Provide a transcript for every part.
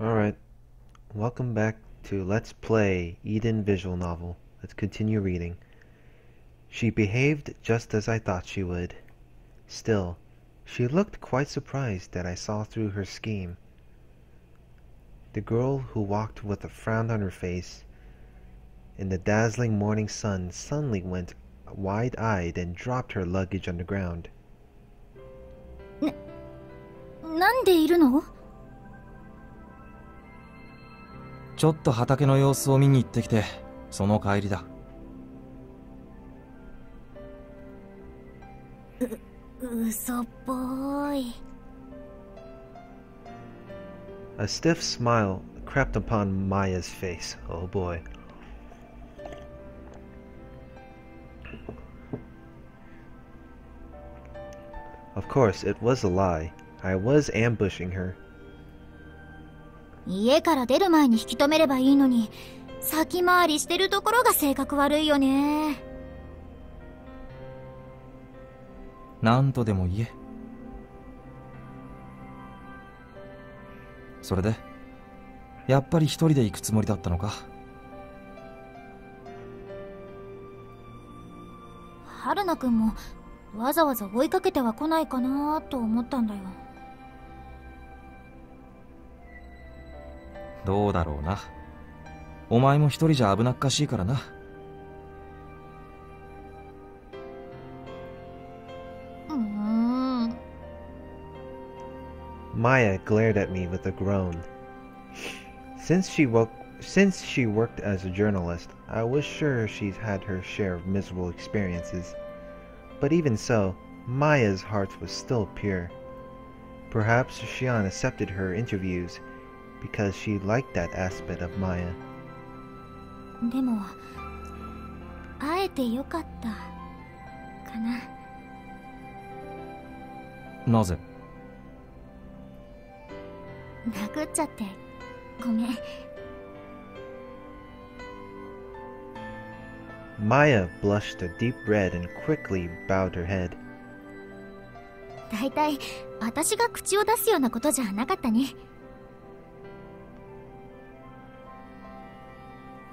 Alright, welcome back to Let's Play Eden Visual Novel. Let's continue reading. She behaved just as I thought she would. Still, she looked quite surprised that I saw through her scheme. The girl who walked with a frown on her face in the dazzling morning sun suddenly went wide-eyed and dropped her luggage on the ground. なんでいるの？ちょっと畑の様子を見に行ってきて、その帰りだ。嘘っぽい。A stiff smile crept upon Maya's face. Oh boy. Of course, it was a lie. I was ambushing her. 家から出る前に引き止めればいいのに、先回りしてるところが性格悪いよね。なんとでも言え。それで、やっぱり一人で行くつもりだったのか？春菜くんもわざわざ追いかけては来ないかなと思ったんだよ。どうだろうな。お前も一人じゃ危なっかしいからな。Maya glared at me with a groan. Since she worked as a journalist, I was sure she's had her share of miserable experiences. But even so, Maya's heart was still pure. Perhaps Xian accepted her interviews because she liked that aspect of Maya. でも、会えてよかったかな。なぜ？殴っちゃってごめん。Maya blushed a deep red and quickly bowed her head. だいたい私が口を出すようなことじゃなかったね。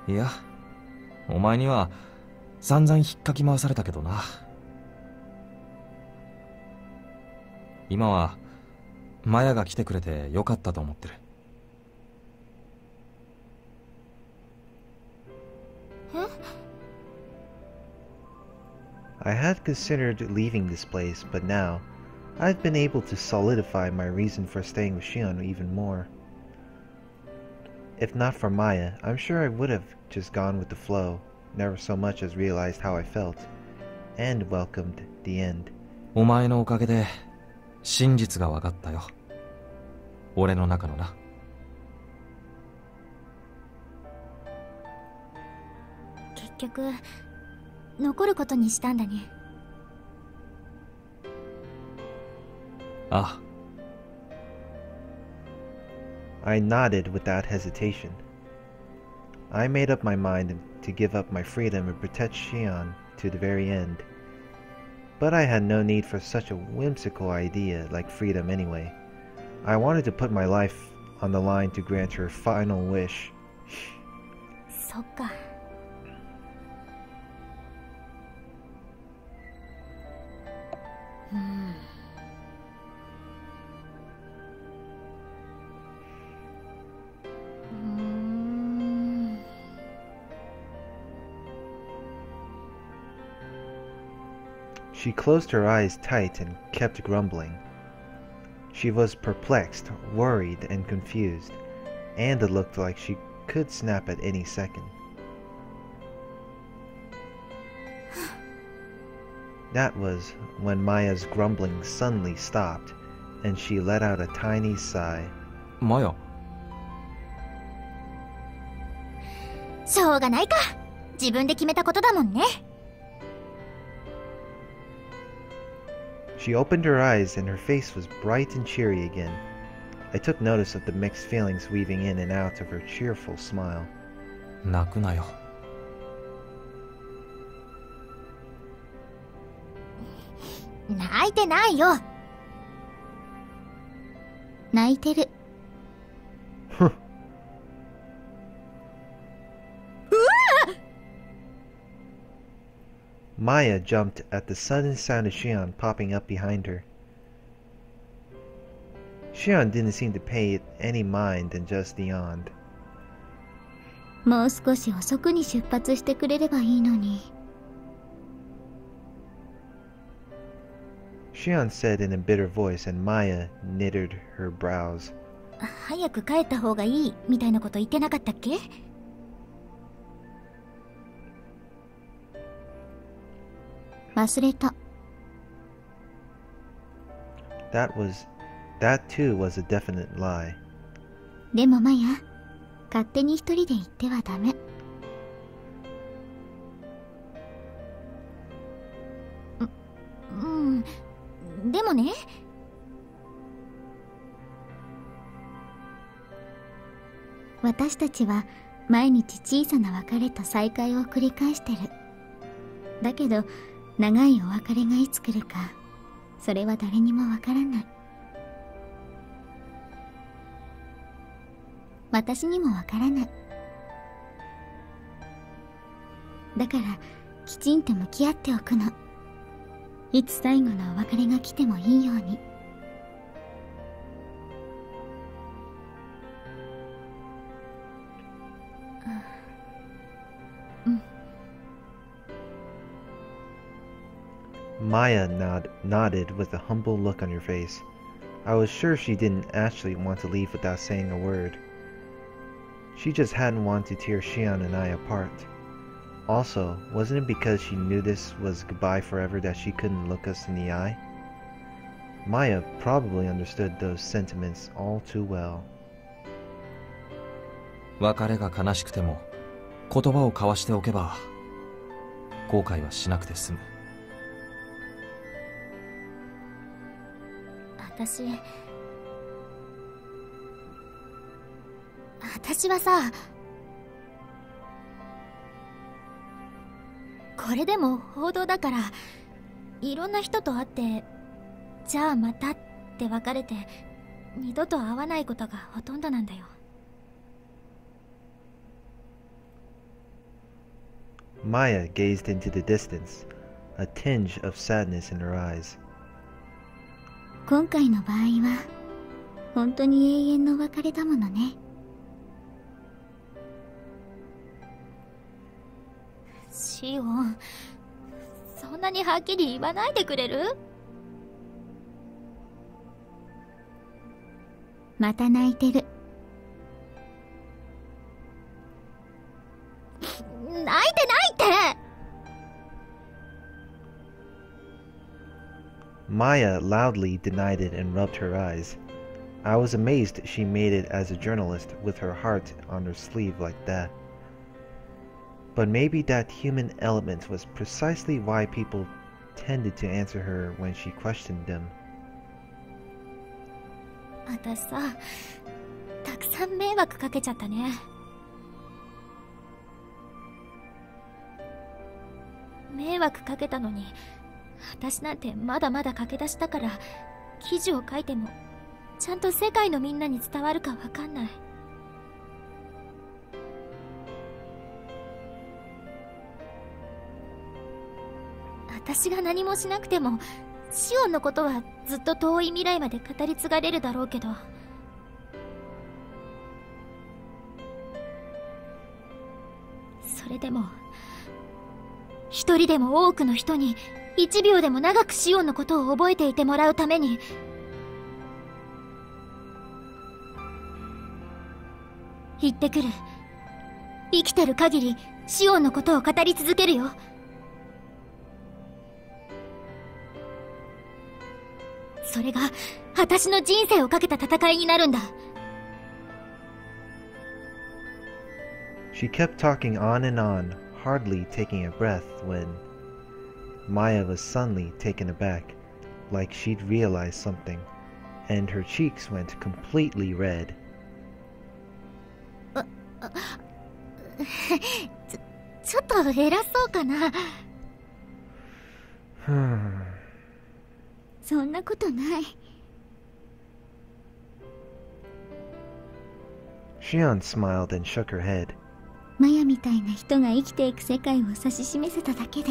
いや、お前には散々引っかき回されたけどな。今はマヤが来てくれてよかったと思ってる。え？ I had considered leaving this place, but now I've been able to solidify my reason for staying with Shion even more. If not for Maya, I'm sure I would have just gone with the flow, never so much as realized how I felt, and welcomed the end. お前のおかげで真実が分かったよ。俺の中のな。結局残ることにしたんだね。ああ。I nodded without hesitation. I made up my mind to give up my freedom and protect Shion to the very end. But I had no need for such a whimsical idea like freedom anyway. I wanted to put my life on the line to grant her final wish. そっか。She closed her eyes tight and kept grumbling. She was perplexed, worried, and confused, and it looked like she could snap at any second. That was when Maya's grumbling suddenly stopped, and she let out a tiny sigh. マヤ。しょうがないか。自分で決めたことだもんね。She opened her eyes and her face was bright and cheery again. I took notice of the mixed feelings weaving in and out of her cheerful smile. 泣くなよ。泣いてないよ。泣いてる。Maya jumped at the sudden sound of Shion popping up behind her. Shion didn't seem to pay it any mind and just yawned. もう少し遅くに出発してくれればいいのに。Shion said in a bitter voice, and Maya knitted her brows. 早く帰った方がいいみたいなこと言ってなかったっけ？忘れた。That too was a definite lie. でもマヤ、勝手に一人で行ってはダメ。でもね、私たちは毎日小さな別れと再会を繰り返してる。だけど長いお別れがいつ来るか、それは誰にもわからない。私にもわからない。だからきちんと向き合っておくの。いつ最後のお別れが来てもいいように。Maya nodded with a humble look on her face. I was sure she didn't actually want to leave without saying a word. She just hadn't wanted to tear Shion and I apart. Also, wasn't it because she knew this was goodbye forever that she couldn't look us in the eye? Maya probably understood those sentiments all too well. 別れが悲しくても言葉を交わしておけば後悔はしなくて済む。私はさ、これでも報道だからいろんな人と会って、じゃあまたって別れて二度と会わないことがほとんどなんだよ。Maya gazed into the distance, a tinge of sadness in her eyes. 今回の場合は本当に永遠の別れだものね。シオン、そんなにはっきり言わないでくれる？また泣いてる。泣いてないって！ Maya loudly denied it and rubbed her eyes. I was amazed she made it as a journalist with her heart on her sleeve like that. But maybe that human element was precisely why people tended to answer her when she questioned them. 私さ、たくさん迷惑かけちゃったね。迷惑かけたのに、私なんてまだまだ駆け出しだから、記事を書いてもちゃんと世界のみんなに伝わるかわかんない。私が何もしなくてもシオンのことはずっと遠い未来まで語り継がれるだろうけど、それでも一人でも多くの人に1秒でも長くシオンのことを覚えていてもらうために、行ってくる。生きてる限りシオンのことを語り続けるよ。それが私の人生をかけた戦いになるんだ。She kept talking on and on, hardly taking a breath when Maya was suddenly taken aback, like she'd realized something, and her cheeks went completely red. ちょっと偉そうかな。そんなことない。Shion smiled and shook her head. マヤみたいな人が生きていく世界を指し示せただけで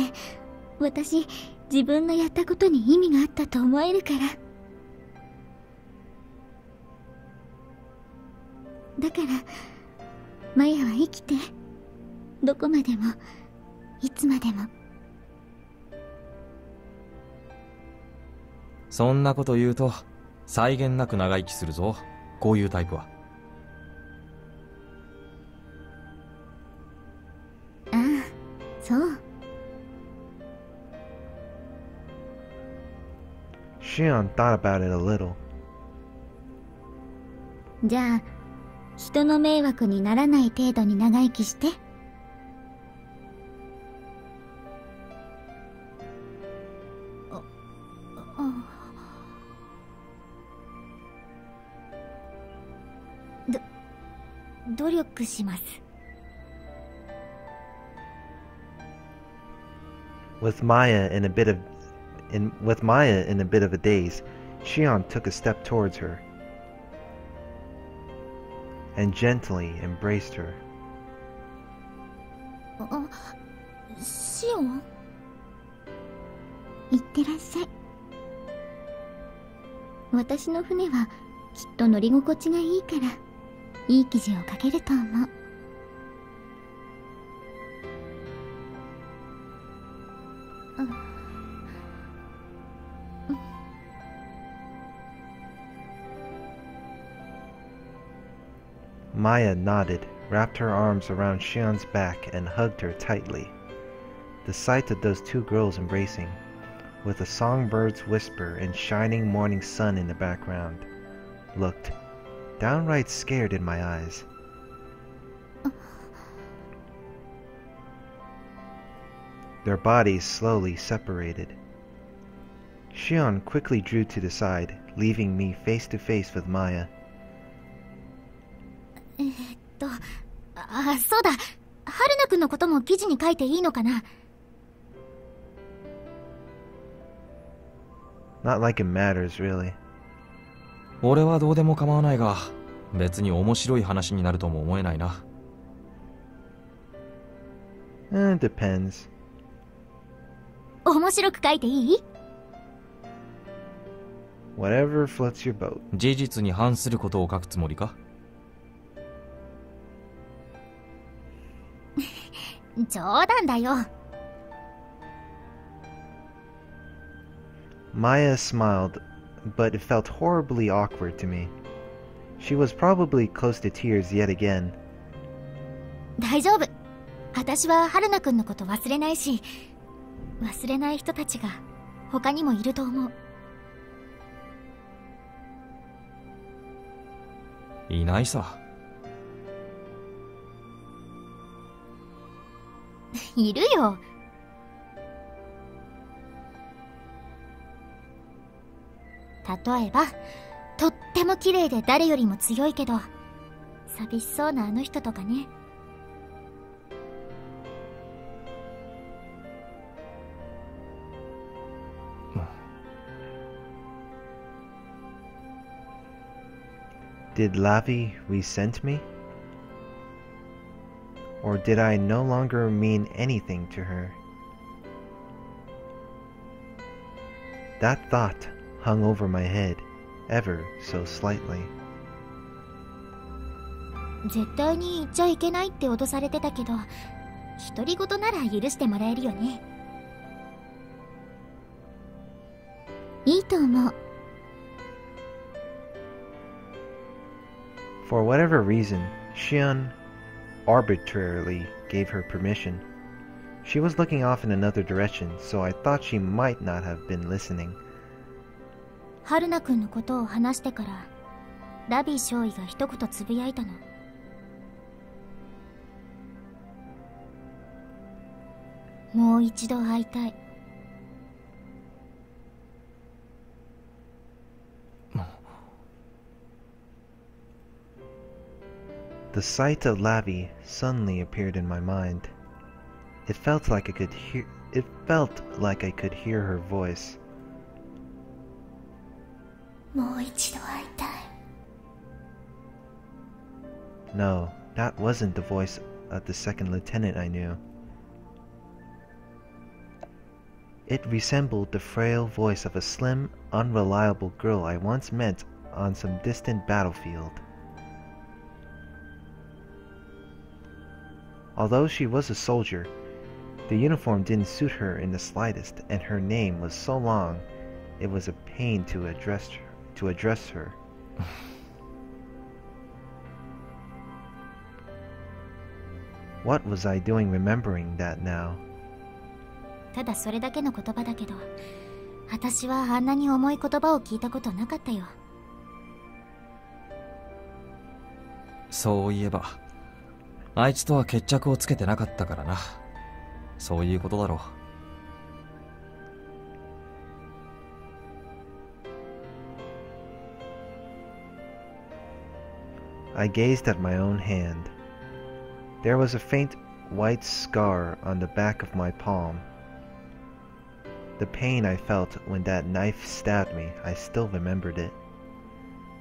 私、自分のやったことに意味があったと思えるから。だからマヤは生きて、どこまでもいつまでも。そんなこと言うと際限なく長生きするぞ、こういうタイプは。ああ、そう。Shion thought about it a little. じゃあ、人の迷惑にならない程度に長生きして。努力します。With Maya in a bit of a daze, Shion took a step towards her and gently embraced her. シオン、行ってらっしゃい。私の船はきっと乗り心地がいいから、いい記事を書けると思う。Maya nodded, wrapped her arms around Shion's back, and hugged her tightly. The sight of those two girls embracing, with a songbird's whisper and shining morning sun in the background, looked downright scared in my eyes. Their bodies slowly separated. Shion quickly drew to the side, leaving me face to face with Maya. そうだ。春菜くんのことも記事に書いていいのかな？ Not like it matters, really. 俺はどうでも構わないが、別に面白い話になるとも思えないな。Depends. 面白く書いていい？ Whatever floats your boat. 事実に反することを書くつもりか？冗談だよ。Maya smiled, but it felt horribly awkward to me. She was probably close to tears yet again. 大丈夫。私は春菜くんのこと忘れないし、忘れない人たちが他にもいると思う。いないさ。いるよ。例えば、とっても綺麗で誰よりも強いけど寂しそうなあの人とかね。Did Lavi resent me? Or did I no longer mean anything to her? That thought hung over my head, ever so slightly. 絶対に言っちゃいけないって脅されてたけど、独り言なら許してもらえるよね。いいと思う。For whatever reason, Shion arbitrarily gave her permission. She was looking off in another direction, so I thought she might not have been listening. 春菜くんのことを話してから、ラビー少尉が一言つぶやいたの。もう一度会いたい。The sight of Lavi suddenly appeared in my mind. It felt like I could hear her voice. もう一度会いたい。No, that wasn't the voice of the second lieutenant I knew. It resembled the frail voice of a slim, unreliable girl I once met on some distant battlefield. Although she was a soldier, the uniform didn't suit her in the slightest, and her name was so long it was a pain to address her. What was I doing remembering that now? ただそれだけの言葉だけど、私はあんなに重い言葉を聞いたことなかったよ。そういえば、あいつとは決着をつけてなかったからな。そういうことだろう。I gazed at my own hand. There was a faint white scar on the back of my palm. The pain I felt when that knife stabbed me, I still remembered it.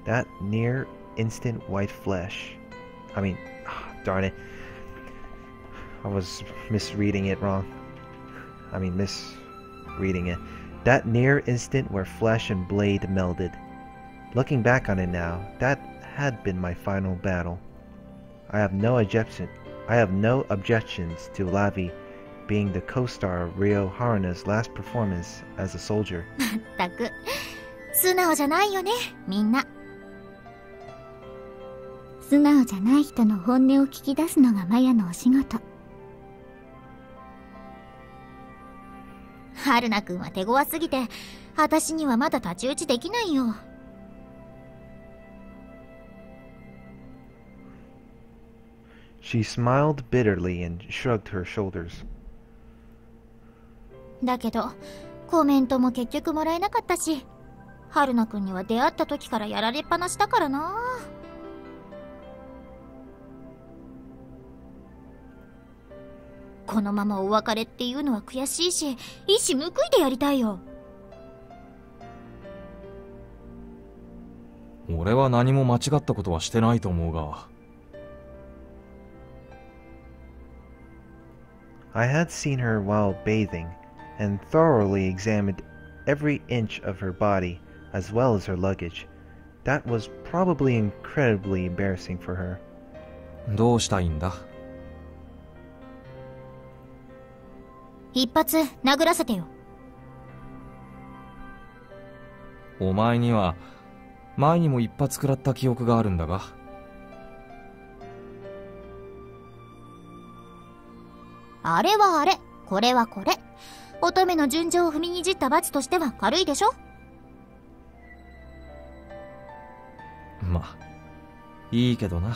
That near instant white flesh. Darn it. I was misreading it wrong. Misreading it. That near instant where flesh and blade melded. Looking back on it now, that had been my final battle. I have no objections to Lavi being the co-star of Ryo Haruna's last performance as a soldier. まったく、素直じゃないよね、みんな。素直じゃない人の本音を聞き出すのがマヤのお仕事。春菜くんは手強すぎて、私にはまだ太刀打ちできないよ。She smiled bitterly and shrugged her shoulders. だけど、コメントも結局もらえなかったし、春菜くんには出会った時からやられっぱなしだからな。このままお別れっていうのは悔しいし、一矢報いてやりたいよ。俺は何も間違ったことはしてないと思うが。I had seen her while bathing, and thoroughly examined every inch of her body, as well as her luggage. That was probably incredibly embarrassing for her. どうしたいんだ？一発殴らせてよ。お前には前にも一発食らった記憶があるんだが。あれはあれ、これはこれ。乙女の純情を踏みにじった罰としては軽いでしょ。まあ、いいけどな。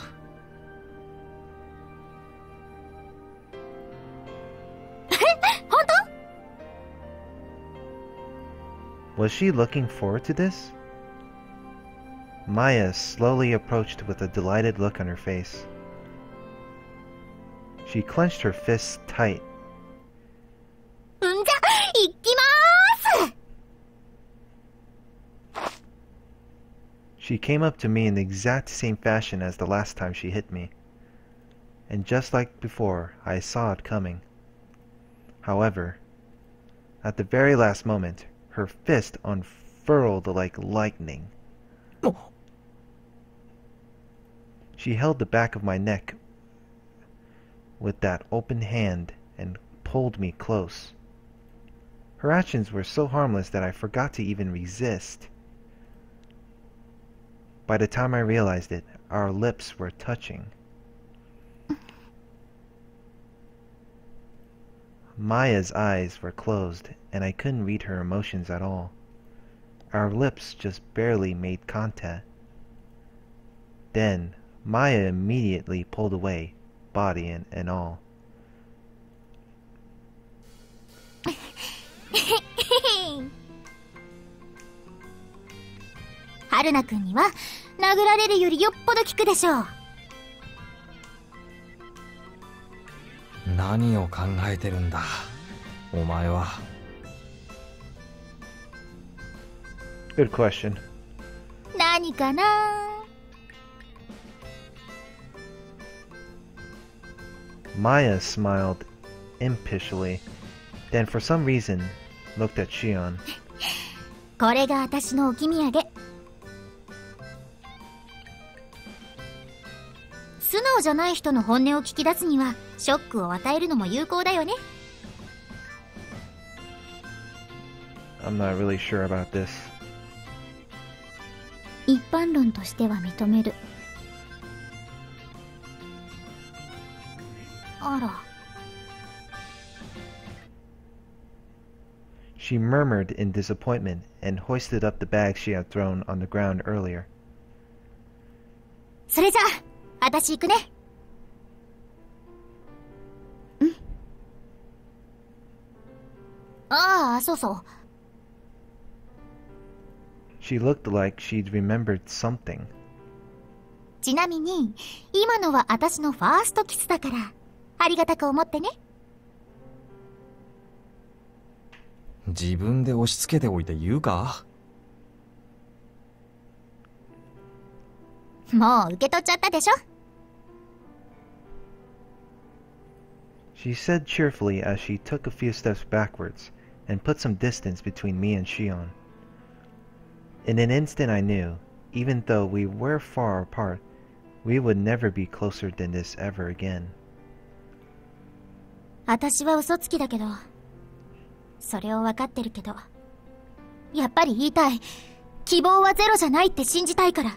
本当？ Was she looking forward to this? Maya slowly approached with a delighted look on her face. She clenched her fists tight. じゃ、行きまーす！ She came up to me in the exact same fashion as the last time she hit me. And just like before, I saw it coming. However, at the very last moment, her fist unfurled like lightning. She held the back of my neck with that open hand and pulled me close. Her actions were so harmless that I forgot to even resist. By the time I realized it, our lips were touching. Maya's eyes were closed, and I couldn't read her emotions at all. Our lips just barely made contact. Then, Maya immediately pulled away, body and all. 春菜くんには殴られるよりよっぽど効くでしょう。何を考えてるんだ、お前は。Good question. 何かな？ Maya smiled impishly. Then for some reason, looked at Shion. これが私の置き土産。素直じゃない人の本音を聞き出すにはショックを与えるのも有効だよね。I'm not really sure about this. 一般論としては認める。あら。She murmured in disappointment and hoisted up the bag she had thrown on the ground earlier. それじゃあ、私行くね。ん？ああ、そうそう。She looked like she'd remembered something. ちなみに、今のは私のファーストキスだから、ありがたく思ってね。自分で押し付けておいて言うか？もう受け取っちゃったでしょ。She said cheerfully as she took a few steps backwards and put some distance between me and Shion. In an instant I knew, even though we were far apart, we would never be closer than this ever again. 私は嘘つきだけど、それを分かってるけど、やっぱり言いたい。希望はゼロじゃないって信じたいから。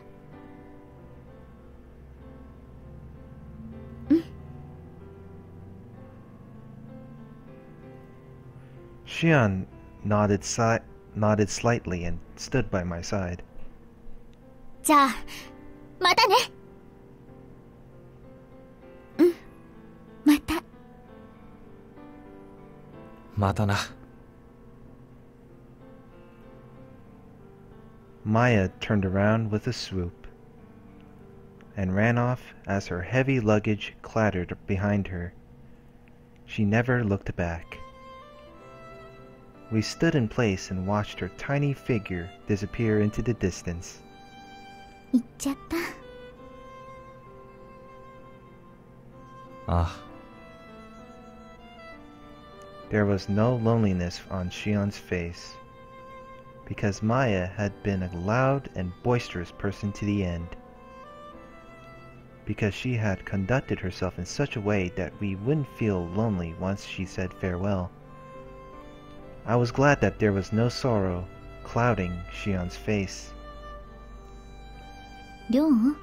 Shion nodded slightly and stood by my side. じゃあ、またね。うん、また。またな。Maya turned around with a swoop and ran off as her heavy luggage clattered behind her. She never looked back. We stood in place and watched her tiny figure disappear into the distance. 行っちゃった。ああ。There was no loneliness on Shion's face, because Maya had been a loud and boisterous person to the end. Because she had conducted herself in such a way that we wouldn't feel lonely once she said farewell. I was glad that there was no sorrow clouding Shion's face. りょう？ん？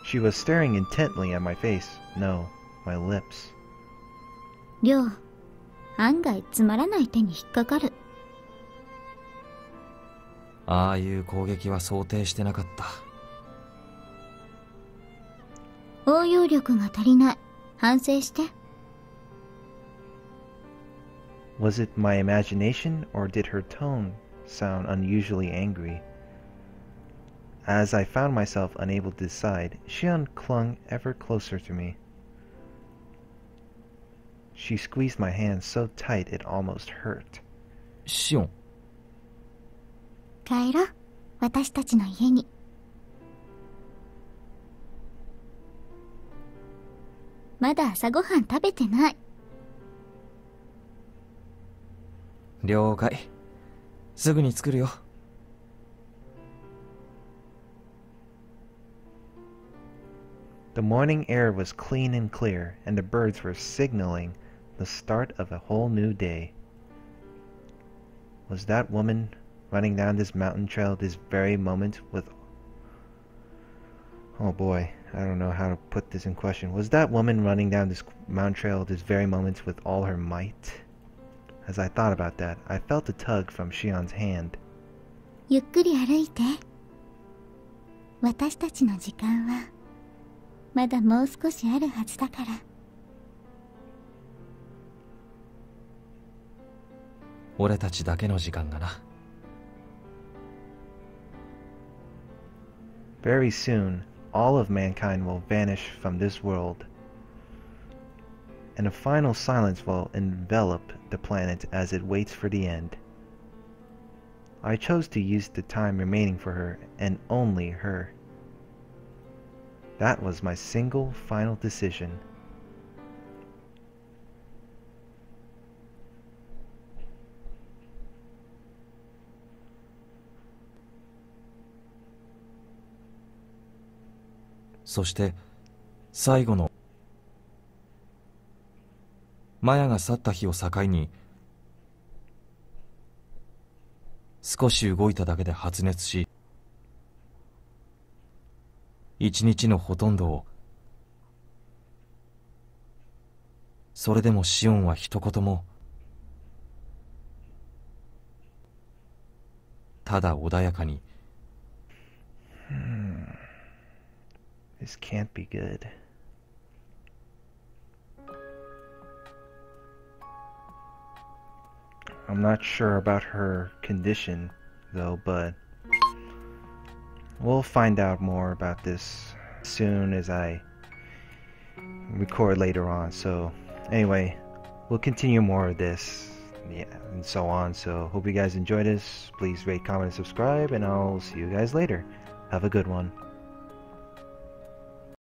She was staring intently at my face. No, my lips. りょう、案外つまらない手に引っかかる。ああいう攻撃は想定してなかった。応用力が足りない。反省して。Was it my imagination, or did her tone sound unusually angry? As I found myself unable to decide, Shion clung ever closer to me. She squeezed my hand so tight it almost hurt. シオン。帰ろう。私たちの家に。まだ朝ごはん食べてない。了解。すぐに作るよ。The morning air was clean and clear, and the birds were signaling the start of a whole new day. Was that woman running down this mountain trail this very moment with... Oh boy, I don't know how to put this in question. Was that woman running down this mountain trail this very moment with all her might? As I thought about that, I felt a tug from Shion's hand. ゆっくり歩いて。私たちの時間はまだもう少しあるはずだから。俺たちだけの時間がな。Very soon, all of mankind will vanish from this world, and a final silence will envelop the planet as it waits for the end. I chose to use the time remaining for her, and only her. That was my single final decision. そして最後のマヤが去った日を境に少し動いただけで発熱し、一日のほとんどを、それでもシオンは一言も、ただ穏やかに、This can't be good. I'm not sure about her condition, though, but we'll find out more about this soon as I record later on. So, anyway, we'll continue more of this, yeah, and so on. So, hope you guys enjoyed this. Please rate, comment, and subscribe, and I'll see you guys later. Have a good one.